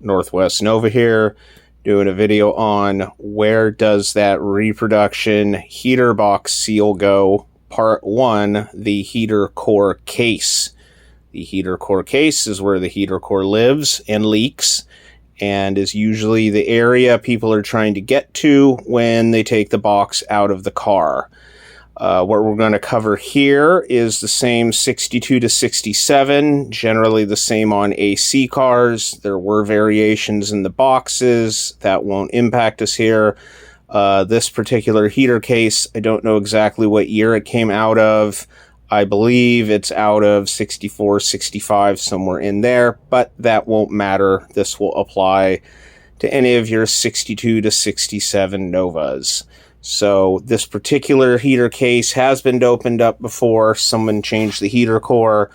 Northwest Nova here, doing a video on where does that reproduction heater box seal go, part 1, the heater core case. The heater core case is where the heater core lives and leaks, and is usually the area people are trying to get to when they take the box out of the car. What we're going to cover here is the same 62 to 67, generally the same on AC cars. There were variations in the boxes that won't impact us here. This particular heater case, I don't know exactly what year it came out of. I believe it's out of 64, 65, somewhere in there, but that won't matter. This will apply to any of your 62 to 67 Novas. So this particular heater case has been opened up before. Someone changed the heater core,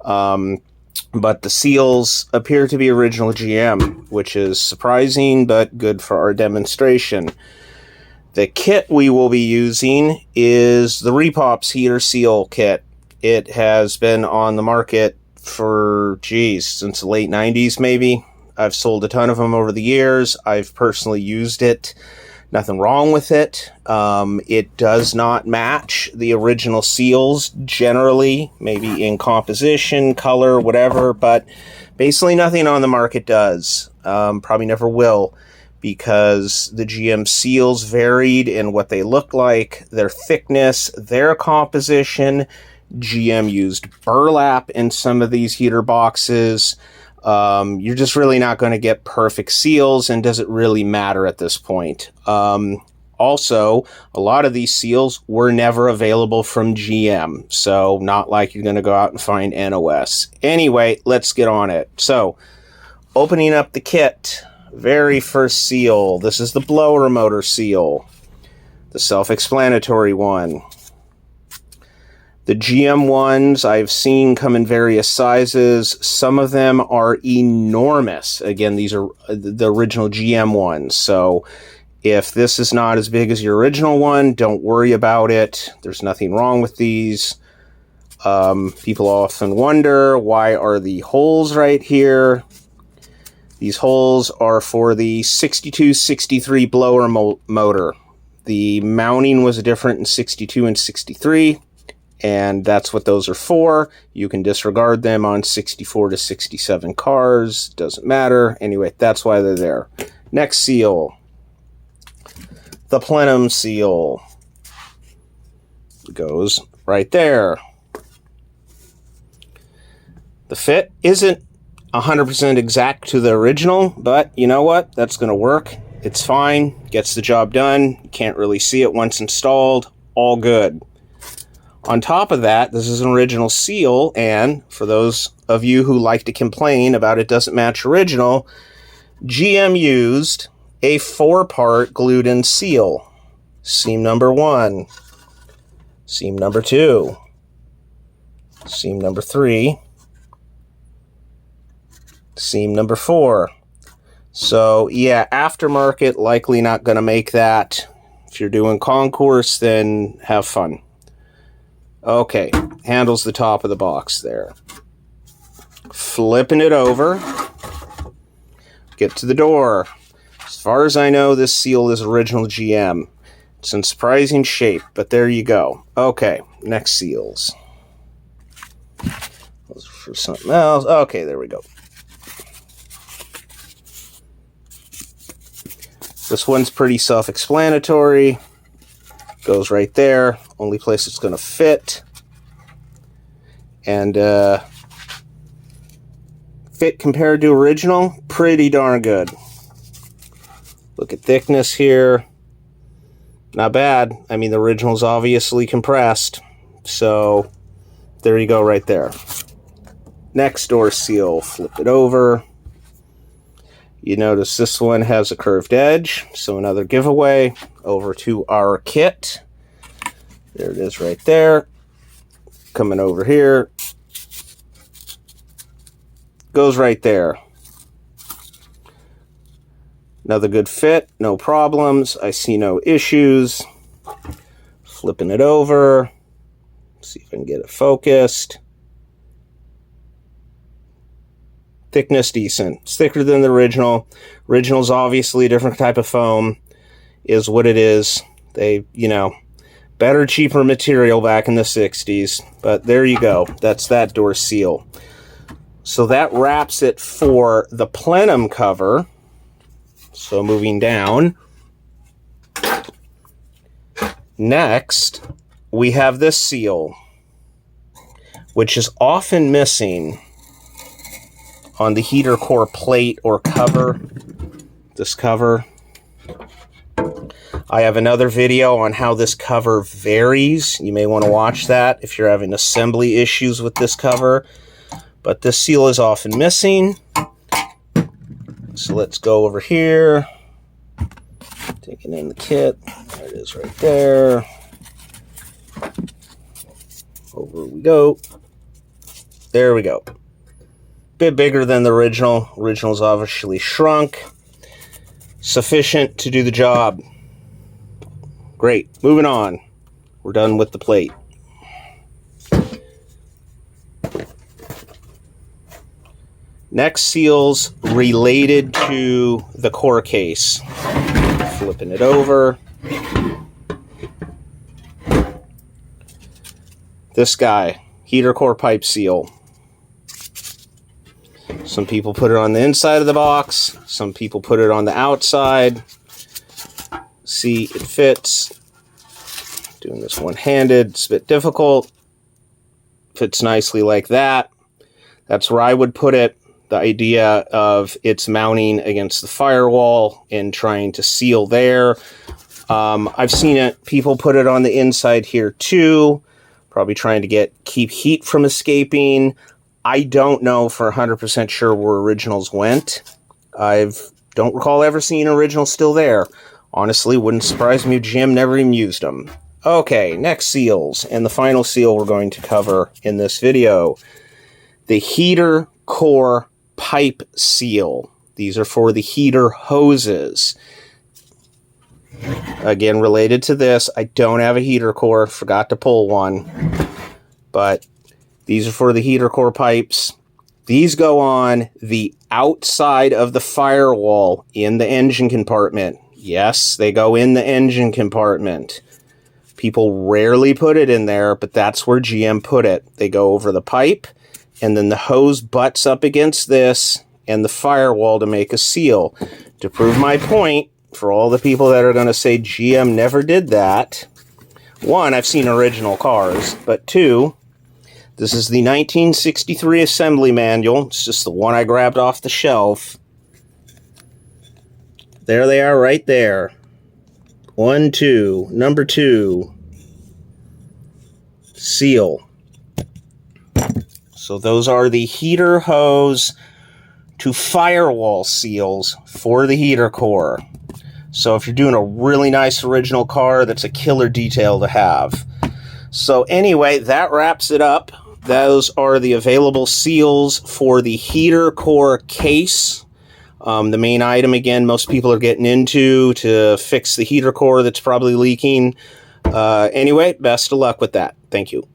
but the seals appear to be original GM, which is surprising, but good for our demonstration. The kit we will be using is the Repops heater seal kit. It has been on the market for, since the late 90s maybe. I've sold a ton of them over the years. I've personally used it. Nothing wrong with it. It does not match the original seals generally, maybe in composition, color, whatever, but basically nothing on the market does. Probably never will, because the GM seals varied in what they look like, their thickness, their composition. GM used burlap in some of these heater boxes. You're just really not going to get perfect seals, and does it really matter at this point? Also, a lot of these seals were never available from GM, so not like you're going to go out and find NOS. Anyway, let's get on it. So, opening up the kit, very first seal. This is the blower motor seal, the self-explanatory one. The GM ones I've seen come in various sizes. Some of them are enormous. Again, these are the original GM ones. So if this is not as big as your original one, don't worry about it. There's nothing wrong with these. People often wonder, why are the holes right here? These holes are for the 62-63 blower motor. The mounting was different in 62 and 63. And that's what those are for. You can disregard them on 64 to 67 cars. Doesn't matter. Anyway, that's why they're there. Next seal. The plenum seal. Goes right there. The fit isn't 100% exact to the original, but you know what? That's going to work. It's fine. Gets the job done. You can't really see it once installed. All good. On top of that, this is an original seal, and for those of you who like to complain about it doesn't match original, GM used a 4-part glued-in seal. Seam number 1, seam number 2, seam number 3, seam number 4. So, yeah, aftermarket, likely not going to make that. If you're doing concourse, then have fun. Okay, handles the top of the box there. Flipping it over. Get to the door. As far as I know, this seal is original GM. It's in surprising shape, but there you go. Okay, next seals. Those are for something else. Okay, there we go. This one's pretty self-explanatory. Goes right there. Only place it's going to fit. And fit compared to original, pretty darn good. Look at thickness here. Not bad. I mean, the original's obviously compressed. So there you go right there. Next door seal. Flip it over. You notice this one has a curved edge, so another giveaway. Over to our kit. There it is right there. Coming over here. Goes right there. Another good fit, no problems. I see no issues. Flipping it over. See if I can get it focused. Thickness decent. It's thicker than the original. Original's obviously a different type of foam. Is what it is. They, you know, better, cheaper material back in the 60s. But there you go. That's that door seal. So that wraps it for the plenum cover. So moving down. Next, we have this seal, which is often missing on the heater core plate or cover. This cover. I have another video on how this cover varies. You may want to watch that if you're having assembly issues with this cover. But this seal is often missing. So let's go over here. Taking in the kit. There it is right there. Over we go. There we go. Bit bigger than the original. Original's obviously shrunk. Sufficient to do the job. Great. Moving on. We're done with the plate. Next seals related to the core case. Flipping it over. This guy, heater core pipe seal. Some people put it on the inside of the box. Some people put it on the outside. See, it fits. Doing this one-handed, it's a bit difficult. Fits nicely like that. That's where I would put it. The idea of it's mounting against the firewall and trying to seal there. I've seen it. People put it on the inside here too. Probably trying to keep heat from escaping. I don't know for 100% sure where originals went. Don't recall ever seeing originals still there. Honestly, wouldn't surprise me if GM never even used them. Okay, next seals. And the final seal we're going to cover in this video. The heater core pipe seal. These are for the heater hoses. Again, related to this, I don't have a heater core. Forgot to pull one. But these are for the heater core pipes. These go on the outside of the firewall in the engine compartment. Yes, they go in the engine compartment. People rarely put it in there, but that's where GM put it. They go over the pipe, and then the hose butts up against this and the firewall to make a seal. To prove my point, for all the people that are going to say GM never did that, one, I've seen original cars, but two, this is the 1963 assembly manual. It's just the one I grabbed off the shelf. There they are right there. 1, 2, number 2. Seal. So those are the heater hose to firewall seals for the heater core. So if you're doing a really nice original car, that's a killer detail to have. So anyway, that wraps it up. Those are the available seals for the heater core case. The main item, again, most people are getting into to fix the heater core that's probably leaking. Anyway, best of luck with that. Thank you.